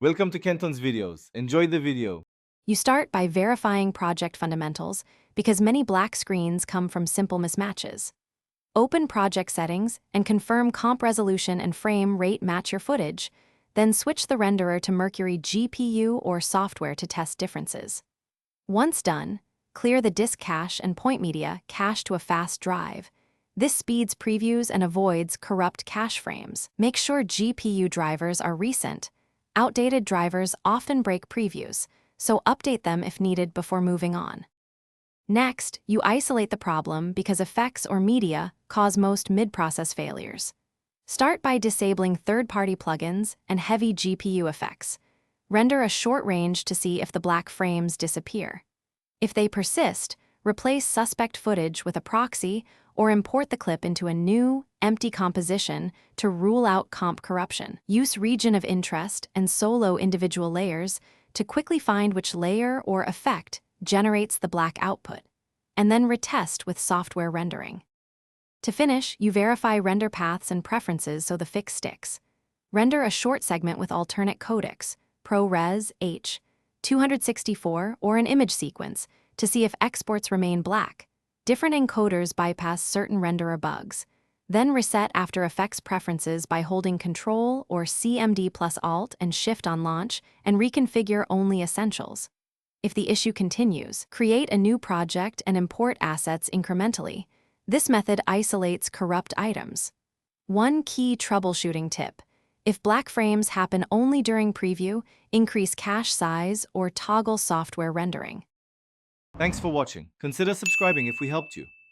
Welcome to Kenton's videos. Enjoy the video. You start by verifying project fundamentals because many black screens come from simple mismatches. Open project settings and confirm comp resolution and frame rate match your footage, then switch the renderer to Mercury GPU or software to test differences. Once done, clear the disk cache and point media cache to a fast drive. This speeds previews and avoids corrupt cache frames. Make sure GPU drivers are recent. Outdated drivers often break previews, so update them if needed before moving on. Next, you isolate the problem because effects or media cause most mid-process failures. Start by disabling third-party plugins and heavy GPU effects. Render a short range to see if the black frames disappear. If they persist, replace suspect footage with a proxy or import the clip into a new, empty composition to rule out comp corruption. Use region of interest and solo individual layers to quickly find which layer or effect generates the black output, and then retest with software rendering. To finish, you verify render paths and preferences so the fix sticks. Render a short segment with alternate codecs, ProRes, H, 264, or an image sequence to see if exports remain black. Different encoders bypass certain renderer bugs. Then reset After Effects preferences by holding Ctrl or CMD plus Alt and Shift on launch and reconfigure only essentials. If the issue continues, create a new project and import assets incrementally. This method isolates corrupt items. One key troubleshooting tip: if black frames happen only during preview, increase cache size or toggle software rendering. Thanks for watching. Consider subscribing if we helped you.